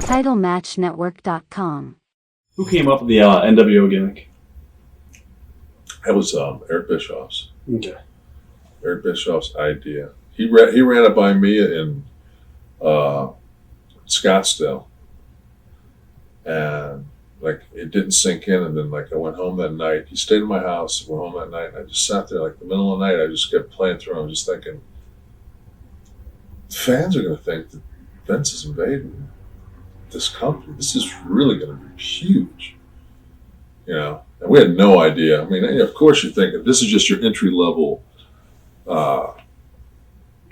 TitleMatchNetwork.com. Who came up with the NWO gimmick? That was Eric Bischoff's. Okay. Eric Bischoff's idea. He ran it by me in Scottsdale, and like it didn't sink in. And then like I went home that night. He stayed in my house. Went home that night, and I just sat there like the middle of the night. I just kept playing through. I was just thinking, fans are going to think that Vince is invading this company. This is really going to be huge, you know. And we had no idea. I mean, of course, you think this is just your entry level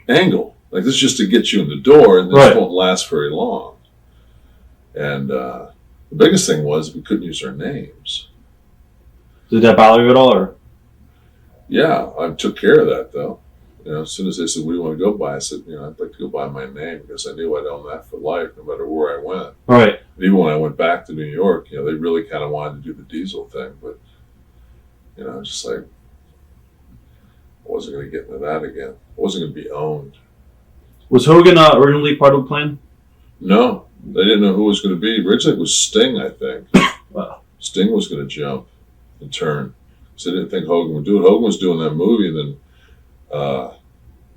angle. Like this is just to get you in the door, and this won't last very long. And the biggest thing was we couldn't use our names. Did that bother you at all, or? Yeah, I took care of that though. You know, as soon as they said, "What do you want to go by?" I said, "You know, I'd like to go by my name," because I knew I'd own that for life, no matter where I went. Right. And even when I went back to New York, you know, they really kind of wanted to do the Diesel thing, but you know, just like I wasn't going to get into that again. I wasn't going to be owned. Was Hogan originally part of the plan? No, they didn't know who it was going to be. Originally, it was Sting, I think. Wow. Sting was going to jump and turn. So they didn't think Hogan would do it. Hogan was doing that movie, and then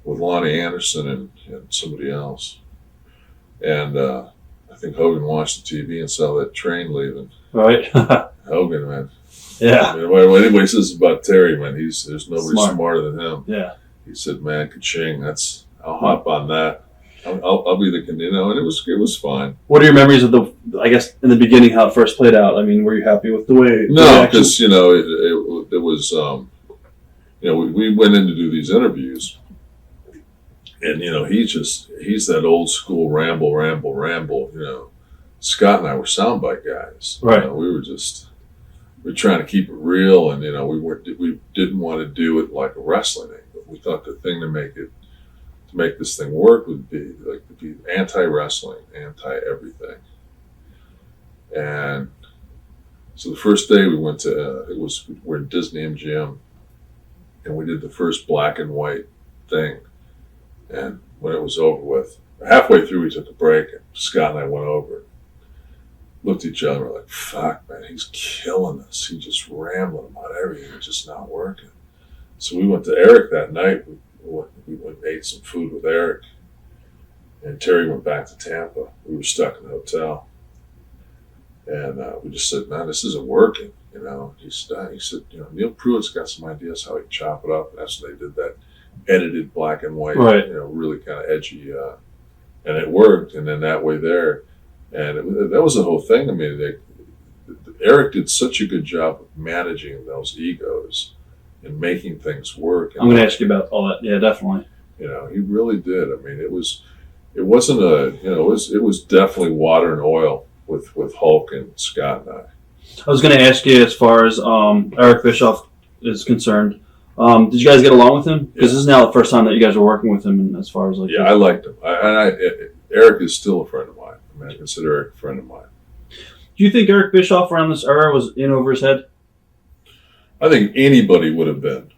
with Lonnie Anderson and somebody else. And I think Hogan watched the TV and saw that train leaving. Right. Hogan, man. Yeah. I mean, when anybody says about Terry, man, there's nobody smarter than him. Yeah. He said, "Man, ka-ching, I'll hop on that. I'll be the, you know," and it was fine. What are your memories of I guess, in the beginning, how it first played out? I mean, were you happy with the way? No, because, you know, it was, you know, we went in to do these interviews, and, you know, he's that old school ramble, you know. Scott and I were soundbite guys. Right. You know, we were trying to keep it real, and, you know, we didn't want to do it like a wrestling angle. We thought the thing to make this thing work would be like to be anti-wrestling, anti-everything. And so the first day we went to we're at Disney MGM, and we did the first black and white thing. And when it was over with, halfway through we took a break, and Scott and I went over, looked at each other, like, "Fuck, man, he's killing us. He's just rambling about everything. It's just not working." So we went to Eric that night. We went and ate some food with Eric, and Terry went back to Tampa. We were stuck in the hotel, and we just said, "Man, this isn't working." You know, he said, "You know, Neil Pruitt's got some ideas how he can chop it up." And that's when they did that edited black and white, right. You know, really kind of edgy, and it worked. And then that way there, and that was the whole thing. I mean, Eric did such a good job of managing those egos and making things work. I'm going to ask you about all that. Yeah, definitely. You know, he really did. I mean, it wasn't it was definitely water and oil with Hulk and Scott and I. I was going to ask you, as far as Eric Bischoff is concerned, did you guys get along with him? Because this is now the first time that you guys are working with him, and as far as like... Yeah, I liked him. Eric is still a friend of mine. I mean, I consider Eric a friend of mine. Do you think Eric Bischoff around this era was in over his head? I think anybody would have been.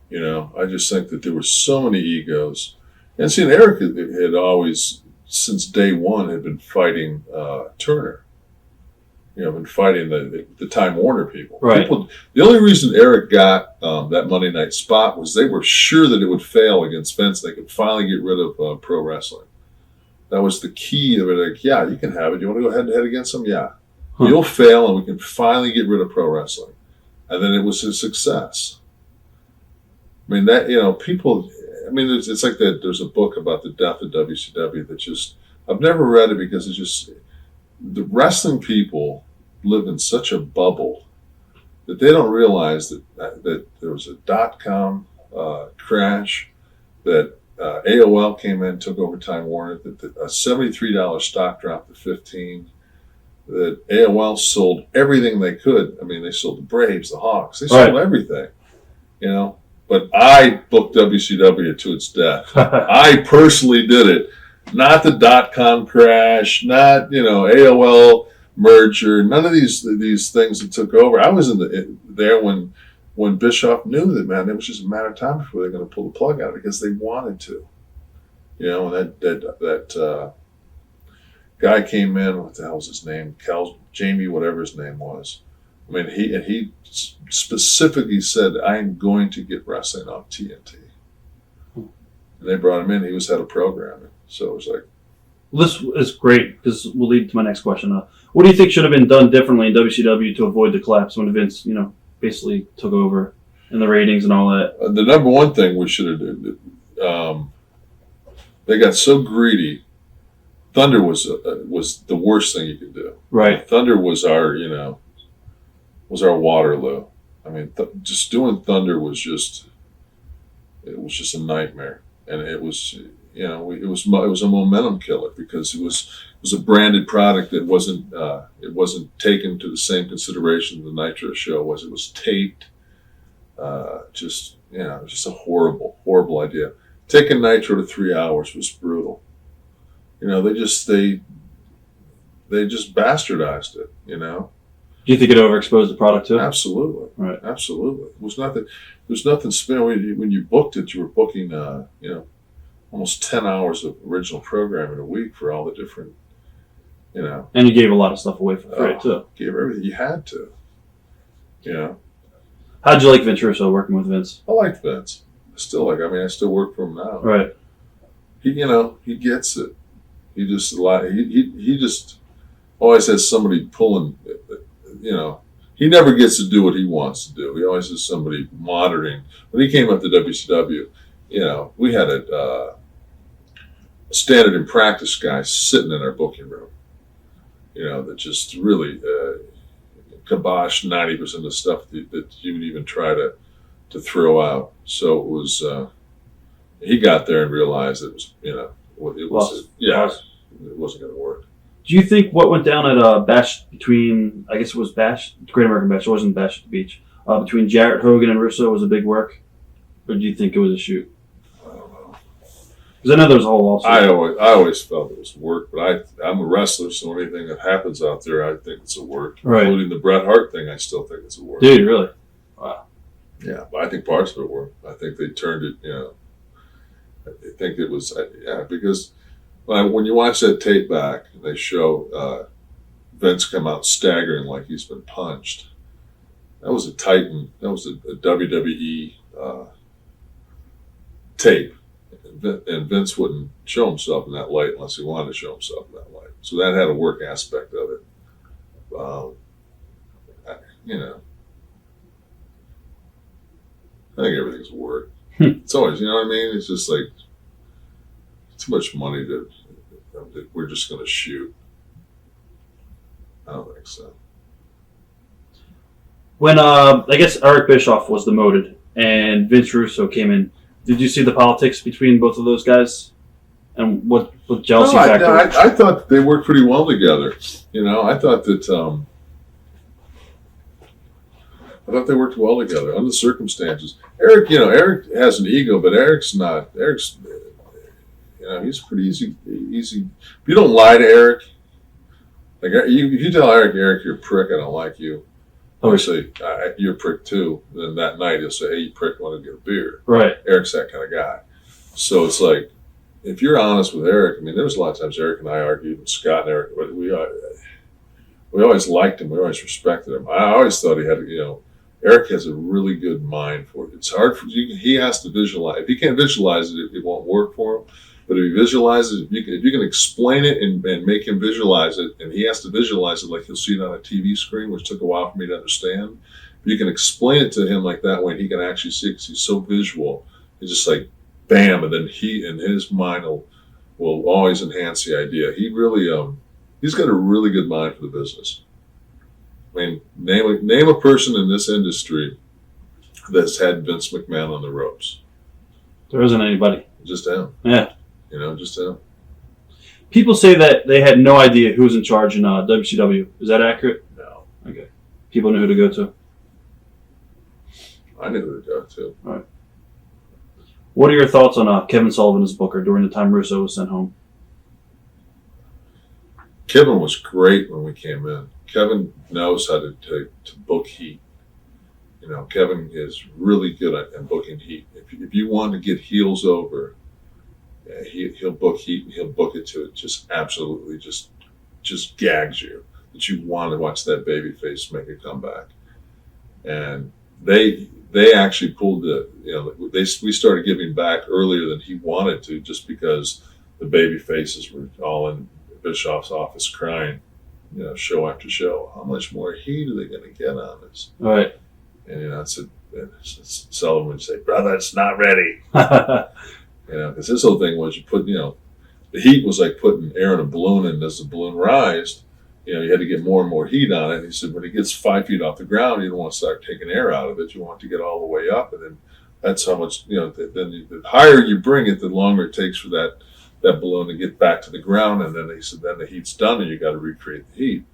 You know, I just think that there were so many egos. And see, Eric had always, since day one, had been fighting Turner. You know, been fighting the Time Warner people. Right. The only reason Eric got that Monday night spot was they were sure that it would fail against Vince. They could finally get rid of pro wrestling. That was the key. They were like, "Yeah, you can have it. You want to go head to head against them? Yeah. Huh. You'll fail, and we can finally get rid of pro wrestling." And then it was a success. I mean, that, you know, people, I mean, it's like that. There's a book about the death of WCW that just, I've never read it because it's just, the wrestling people live in such a bubble that they don't realize that there was a .com crash, that AOL came in, took over Time Warner, that a $73 stock dropped to $15. That AOL sold everything they could. I mean, they sold the Braves, the Hawks. They sold everything, you know. But I booked WCW to its death. I personally did it. Not the .com crash, not, you know, AOL merger, none of these things that took over. I was there when Bischoff knew that, man, it was just a matter of time before they're going to pull the plug out because they wanted to. You know, and that Guy came in. What the hell was his name? Jamie, whatever his name was. I mean, he specifically said, "I'm going to get wrestling off TNT." And they brought him in. He was head of programming. So it was like, Well, this is great because we'll lead to my next question. What do you think should have been done differently in WCW to avoid the collapse when Vince, basically took over and the ratings and all that? the number one thing we should have done. They got so greedy. Thunder was the worst thing you could do. Right. Thunder was our Waterloo. I mean, just doing Thunder was just a nightmare, and it was it was a momentum killer because it was a branded product that wasn't taken to the same consideration the Nitro show was. It was taped. It was just a horrible idea. Taking Nitro to 3 hours was brutal. They just bastardized it. Do you think it overexposed the product too? Absolutely, Right. Absolutely. It was nothing. There's nothing spin. When you booked it, you were booking almost 10 hours of original programming a week for all the different. And you gave a lot of stuff away for free too. Gave everything you had to. How'd you like Vince Russo working with Vince? I liked Vince. I still work for him now. Right. He gets it. He just always has somebody pulling. He never gets to do what he wants to do. He always has somebody monitoring. When he came up to WCW, we had a standard and practice guy sitting in our booking room. That just really kiboshed 90% of the stuff that you would even try to throw out. So it was. He got there and realized it was. It wasn't going to work. Do you think what went down at Bash between, I guess it was Bash, Great American Bash, it wasn't Bash at the Beach, between Jarrett, Hogan, and Russo was a big work? Or do you think it was a shoot? I don't know. Because I know there was a whole lawsuit. I always felt it was work, but I'm a wrestler, so anything that happens out there, I think it's a work. Right. Including the Bret Hart thing, I still think it's a work. Dude, really? Wow. Yeah, but I think parts of it were. I think they turned it, I think it was, because when you watch that tape back, they show Vince come out staggering like he's been punched. That was a Titan. That was a WWE tape, and Vince wouldn't show himself in that light unless he wanted to show himself in that light. So that had a work aspect of it. I think everything's work. It's always, what I mean? It's just like too much money that we're just going to shoot. I don't think so. When, I guess Eric Bischoff was demoted and Vince Russo came in, did you see the politics between both of those guys? And what jealousy factor? I thought they worked pretty well together. I thought that they worked well together under the circumstances. Eric has an ego, but Eric's not. He's pretty easy. If you don't lie to Eric, like if you tell Eric, you're a prick, I don't like you. Obviously, you're a prick too. Then that night he'll say, "Hey, you prick, want to get a beer?" Right. Eric's that kind of guy. So it's like, if you're honest with Eric, there was a lot of times Eric and I argued, and Scott and Eric, but we always liked him. We always respected him. I always thought he had, Eric has a really good mind for it. It's hard for he has to visualize. If he can't visualize it, it won't work for him. But if he visualizes it, if you can explain it and make him visualize it, and he has to visualize it like he'll see it on a TV screen, which took a while for me to understand. If you can explain it to him like that way, he can actually see it because he's so visual. It's just like, bam, and then he in his mind will always enhance the idea. He really, he's got a really good mind for the business. Name a person in this industry that's had Vince McMahon on the ropes. There isn't anybody. Just him. Yeah. Just him. People say that they had no idea who was in charge in WCW. Is that accurate? No. Okay. People knew who to go to. I knew who to go to. All right. What are your thoughts on Kevin Sullivan as booker during the time Russo was sent home? Kevin was great when we came in. Kevin knows how to book heat. Kevin is really good at booking heat. If you want to get heels over, he'll book heat and he'll book it to just absolutely just just gags you, that you want to watch that babyface make a comeback. And they actually pulled we started giving back earlier than he wanted to, just because the baby faces were all in Bischoff's office crying, show after show. How much more heat are they going to get on this? All right. And Sullivan would say, "Brother, it's not ready." Because his whole thing was, you put, the heat was like putting air in a balloon, and as the balloon rised, you had to get more and more heat on it. And he said, when it gets 5 feet off the ground, you don't want to start taking air out of it. You want it to get all the way up, and then that's how much, then the higher you bring it, the longer it takes for that balloon to get back to the ground. And then he said, then the heat's done, and you got to recreate the heat.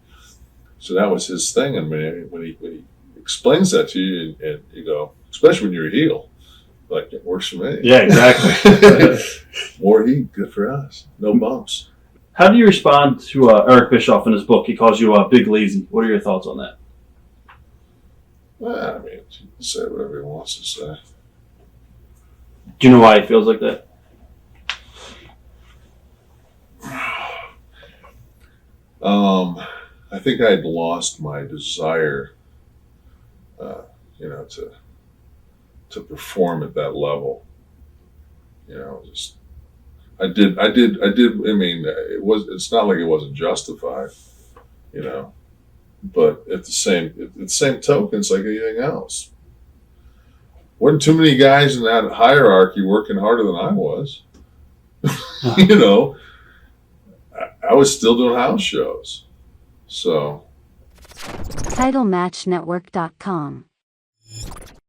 So that was his thing. And when he explains that to you, and you go, especially when you're a heel, like, it works for me. Yeah, exactly. More heat, good for us. No bumps. How do you respond to Eric Bischoff in his book? He calls you Big Lazy. What are your thoughts on that? Well, he can say whatever he wants to say. Do you know why he feels like that? I think I had lost my desire, to perform at that level. I did. I mean, it's not like it wasn't justified, but at the same token, it's like anything else. Wasn't too many guys in that hierarchy working harder than I was. I was still doing house shows. So. TitleMatchNetwork.com